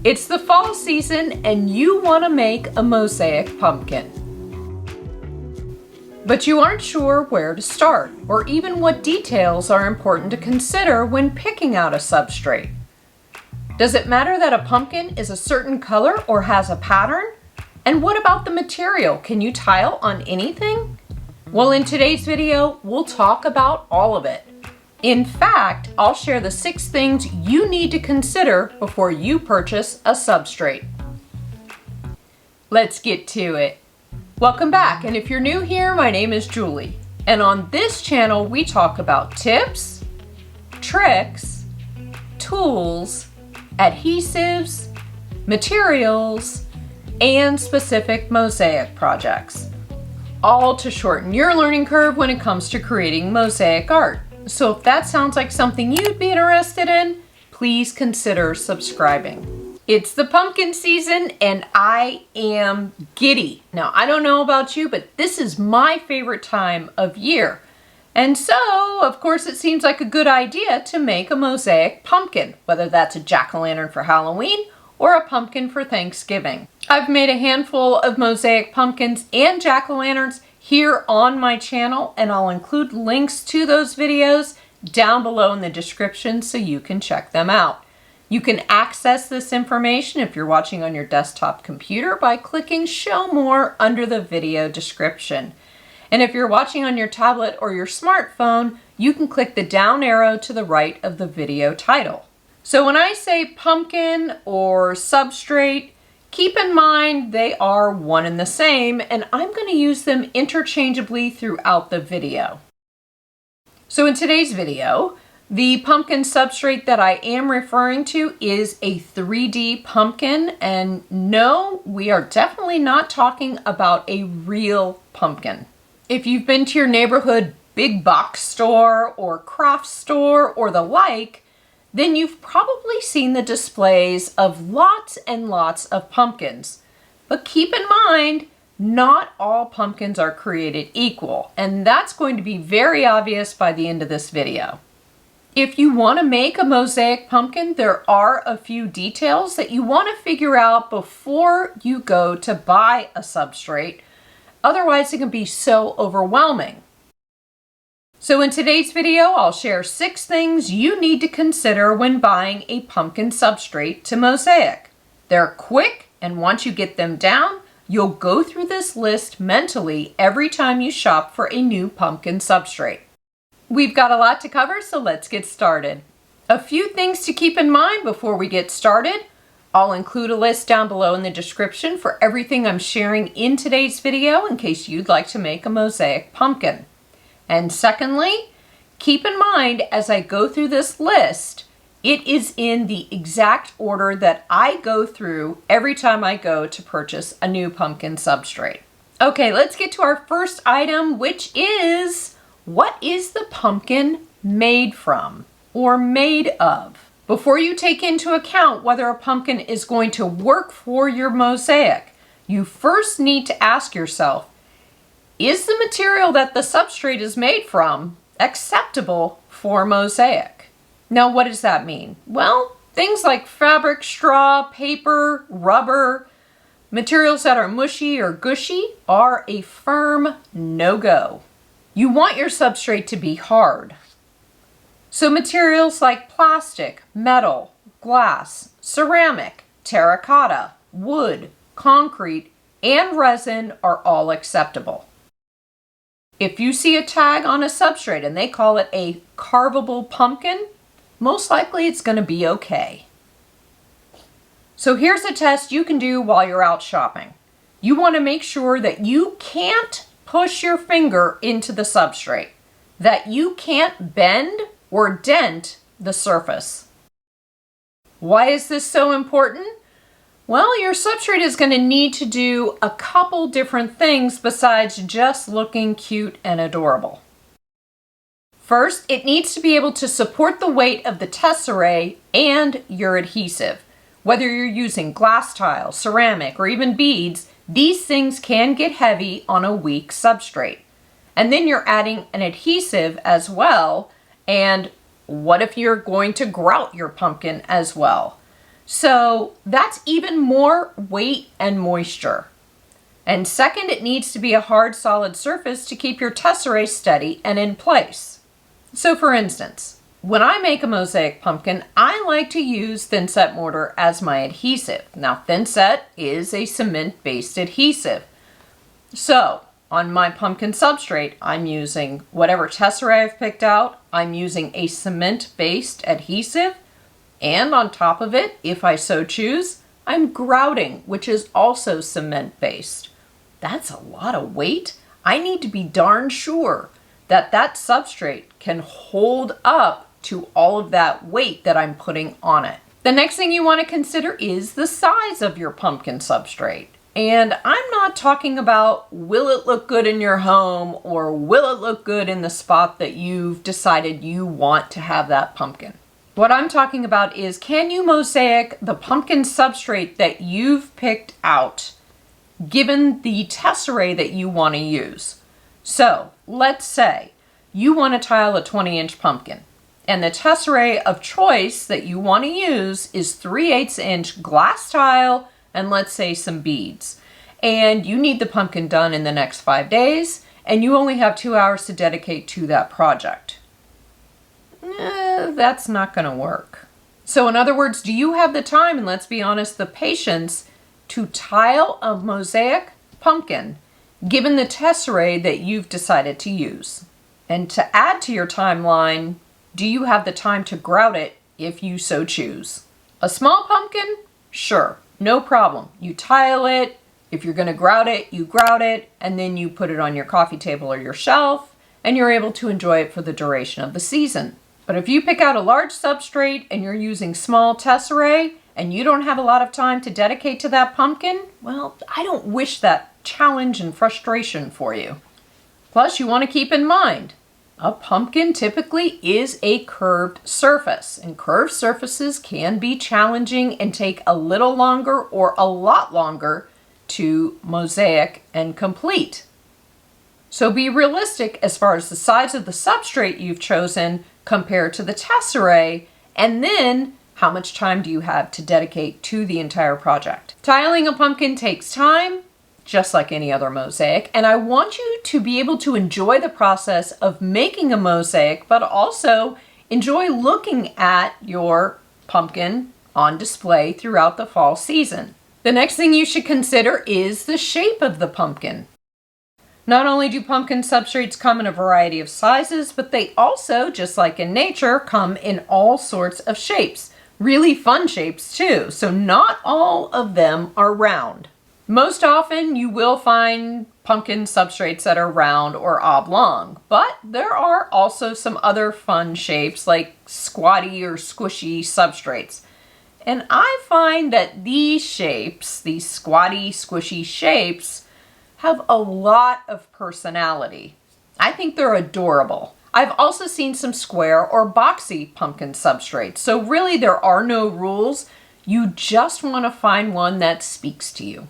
It's the fall season and you want to make a mosaic pumpkin. But you aren't sure where to start or even what details are important to consider when picking out a substrate. Does it matter that a pumpkin is a certain color or has a pattern? And what about the material? Can you tile on anything? Well, in today's video, we'll talk about all of it. In fact, I'll share the 6 things you need to consider before you purchase a substrate. Let's get to it. Welcome back, and if you're new here, my name is Julie. And on this channel, we talk about tips, tricks, tools, adhesives, materials, and specific mosaic projects. All to shorten your learning curve when it comes to creating mosaic art. So if that sounds like something you'd be interested in, please consider subscribing. It's the pumpkin season and I am giddy. Now, I don't know about you, but this is my favorite time of year. And so, of course, it seems like a good idea to make a mosaic pumpkin, whether that's a jack-o'-lantern for Halloween or a pumpkin for Thanksgiving. I've made a handful of mosaic pumpkins and jack-o'-lanterns here on my channel, and I'll include links to those videos down below in the description so you can check them out. You can access this information if you're watching on your desktop computer by clicking Show More under the video description. And if you're watching on your tablet or your smartphone, you can click the down arrow to the right of the video title. So when I say pumpkin or substrate, keep in mind they are one and the same, and I'm going to use them interchangeably throughout the video. So in today's video, the pumpkin substrate that I am referring to is a 3D pumpkin, and no, we are definitely not talking about a real pumpkin. If you've been to your neighborhood big box store or craft store or the like, then you've probably seen the displays of lots and lots of pumpkins. But keep in mind, not all pumpkins are created equal, and that's going to be very obvious by the end of this video. If you want to make a mosaic pumpkin, there are a few details that you want to figure out before you go to buy a substrate. Otherwise, it can be so overwhelming. So in today's video, I'll share 6 things you need to consider when buying a pumpkin substrate to mosaic. They're quick, and once you get them down, you'll go through this list mentally every time you shop for a new pumpkin substrate. We've got a lot to cover, so let's get started. A few things to keep in mind before we get started. I'll include a list down below in the description for everything I'm sharing in today's video in case you'd like to make a mosaic pumpkin. And secondly, keep in mind as I go through this list, it is in the exact order that I go through every time I go to purchase a new pumpkin substrate. Okay, let's get to our first item, which is, what is the pumpkin made from or made of? Before you take into account whether a pumpkin is going to work for your mosaic, you first need to ask yourself, is the material that the substrate is made from acceptable for mosaic? Now, what does that mean? Well, things like fabric, straw, paper, rubber, materials that are mushy or gushy are a firm no-go. You want your substrate to be hard. So materials like plastic, metal, glass, ceramic, terracotta, wood, concrete, and resin are all acceptable. If you see a tag on a substrate and they call it a carvable pumpkin, most likely it's going to be okay. So here's a test you can do while you're out shopping. You want to make sure that you can't push your finger into the substrate, that you can't bend or dent the surface. Why is this so important? Well, your substrate is going to need to do a couple different things besides just looking cute and adorable. First, it needs to be able to support the weight of the TESSERAE and your adhesive. Whether you're using glass tile, ceramic, or even beads, these things can get heavy on a weak substrate. And then you're adding an adhesive as well, and what if you're going to grout your pumpkin as well? So that's even more weight and moisture. And second, it needs to be a hard, solid surface to keep your tesserae steady and in place. So for instance, when I make a mosaic pumpkin, I like to use thin-set mortar as my adhesive. Now, thin-set is a cement-based adhesive. So, on my pumpkin substrate, I'm using whatever tesserae I've picked out. I'm using a cement-based adhesive. And on top of it, if I so choose, I'm grouting, which is also cement-based. That's a lot of weight. I need to be darn sure that that substrate can hold up to all of that weight that I'm putting on it. The next thing you want to consider is the size of your pumpkin substrate. And I'm not talking about will it look good in your home or will it look good in the spot that you've decided you want to have that pumpkin. What I'm talking about is, can you mosaic the pumpkin substrate that you've picked out given the tesserae that you want to use? So let's say you want to tile a 20-inch pumpkin. And the tesserae of choice that you want to use is 3/8 inch glass tile and let's say some beads. And you need the pumpkin done in the next 5 days and you only have 2 hours to dedicate to that project. That's not going to work. So in other words, do you have the time and, let's be honest, the patience to tile a mosaic pumpkin given the tesserae that you've decided to use? And to add to your timeline, do you have the time to grout it if you so choose? A small pumpkin? Sure, no problem. You tile it. If you're going to grout it, you grout it, and then you put it on your coffee table or your shelf, and you're able to enjoy it for the duration of the season. But if you pick out a large substrate and you're using small tesserae, and you don't have a lot of time to dedicate to that pumpkin, well, I don't wish that challenge and frustration for you. Plus, you want to keep in mind, a pumpkin typically is a curved surface, and curved surfaces can be challenging and take a little longer or a lot longer to mosaic and complete. So be realistic as far as the size of the substrate you've chosen compared to the tesserae, and then how much time do you have to dedicate to the entire project. Tiling a pumpkin takes time, just like any other mosaic, and I want you to be able to enjoy the process of making a mosaic, but also enjoy looking at your pumpkin on display throughout the fall season. The next thing you should consider is the shape of the pumpkin. Not only do pumpkin substrates come in a variety of sizes, but they also, just like in nature, come in all sorts of shapes. Really fun shapes too, so not all of them are round. Most often you will find pumpkin substrates that are round or oblong, but there are also some other fun shapes like squatty or squishy substrates. And I find that these shapes, these squatty, squishy shapes, have a lot of personality. I think they're adorable. I've also seen some square or boxy pumpkin substrates, so really there are no rules. You just want to find one that speaks to you.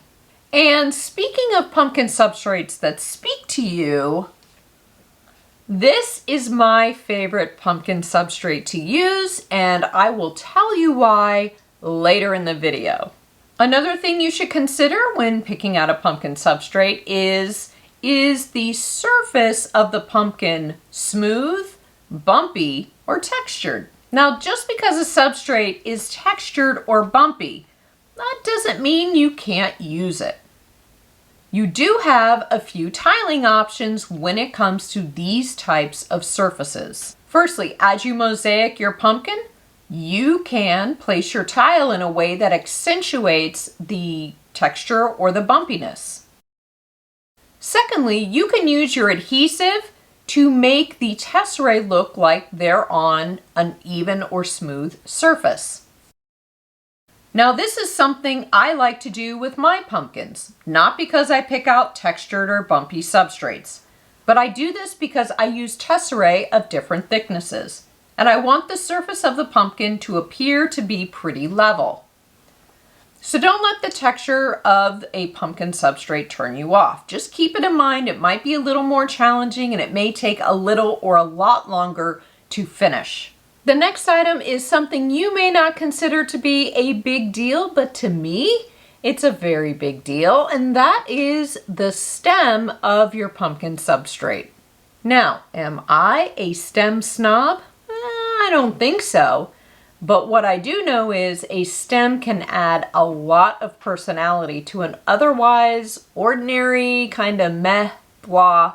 And speaking of pumpkin substrates that speak to you, this is my favorite pumpkin substrate to use, and I will tell you why later in the video. Another thing you should consider when picking out a pumpkin substrate is the surface of the pumpkin smooth, bumpy, or textured? Now, just because a substrate is textured or bumpy, that doesn't mean you can't use it. You do have a few tiling options when it comes to these types of surfaces. Firstly, as you mosaic your pumpkin, you can place your tile in a way that accentuates the texture or the bumpiness. Secondly, you can use your adhesive to make the tesserae look like they're on an even or smooth surface. Now, this is something I like to do with my pumpkins, not because I pick out textured or bumpy substrates, but I do this because I use tesserae of different thicknesses, and I want the surface of the pumpkin to appear to be pretty level. So don't let the texture of a pumpkin substrate turn you off. Just keep it in mind, it might be a little more challenging and it may take a little or a lot longer to finish. The next item is something you may not consider to be a big deal, but to me, it's a very big deal, and that is the stem of your pumpkin substrate. Now, am I a stem snob? I don't think so. But what I do know is a stem can add a lot of personality to an otherwise ordinary kind of meh, blah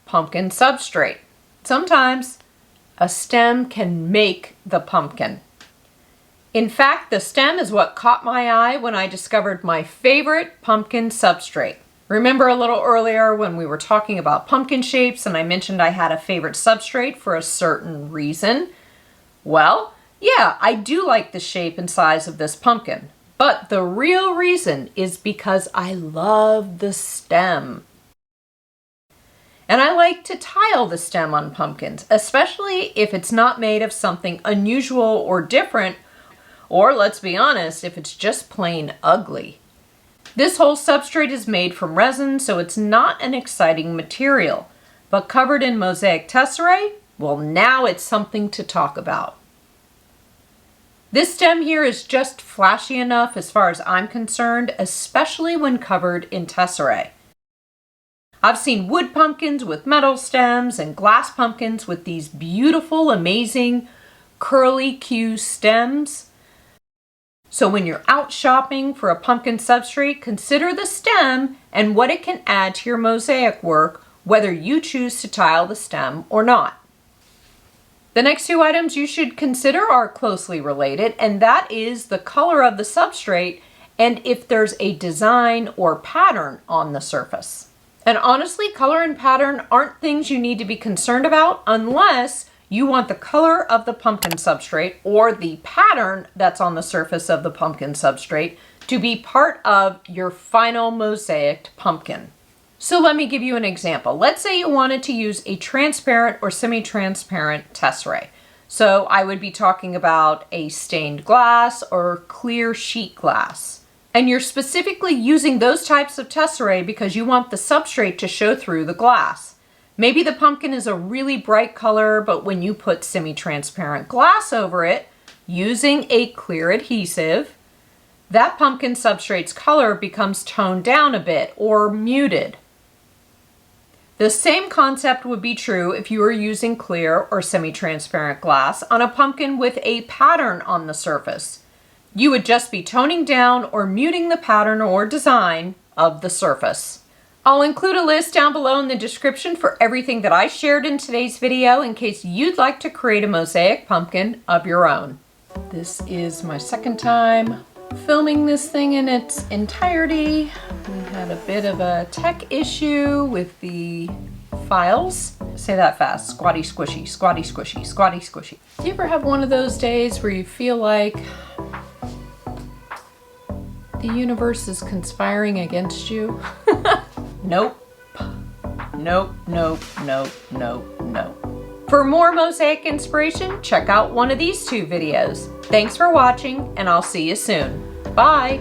pumpkin substrate. Sometimes a stem can make the pumpkin. In fact, the stem is what caught my eye when I discovered my favorite pumpkin substrate. Remember a little earlier when we were talking about pumpkin shapes and I mentioned I had a favorite substrate for a certain reason? Well, yeah, I do like the shape and size of this pumpkin, but the real reason is because I love the stem. And I like to tile the stem on pumpkins, especially if it's not made of something unusual or different, or let's be honest, if it's just plain ugly. This whole substrate is made from resin, so it's not an exciting material, but covered in Mosaic TESSERAE, well, now it's something to talk about. This stem here is just flashy enough as far as I'm concerned, especially when covered in TESSERAE. I've seen wood pumpkins with metal stems and glass pumpkins with these beautiful, amazing, curly Q stems. So when you're out shopping for a pumpkin substrate, consider the stem and what it can add to your mosaic work, whether you choose to tile the stem or not. The next two items you should consider are closely related, and that is the color of the substrate and if there's a design or pattern on the surface. And honestly, color and pattern aren't things you need to be concerned about unless you want the color of the pumpkin substrate or the pattern that's on the surface of the pumpkin substrate to be part of your final mosaic pumpkin. So let me give you an example. Let's say you wanted to use a transparent or semi-transparent TESSERAE. So I would be talking about a stained glass or clear sheet glass. And you're specifically using those types of TESSERAE because you want the substrate to show through the glass. Maybe the pumpkin is a really bright color, but when you put semi-transparent glass over it, using a clear adhesive, that pumpkin substrate's color becomes toned down a bit or muted. The same concept would be true if you were using clear or semi-transparent glass on a pumpkin with a pattern on the surface. You would just be toning down or muting the pattern or design of the surface. I'll include a list down below in the description for everything that I shared in today's video in case you'd like to create a mosaic pumpkin of your own. This is my second time filming this thing in its entirety. We had a bit of a tech issue with the files. Say that fast. Squatty squishy, squatty squishy, squatty squishy. Do you ever have one of those days where you feel like the universe is conspiring against you? Nope. Nope, nope, nope, nope, nope. For more mosaic inspiration, check out one of these two videos. Thanks for watching, and I'll see you soon. Bye.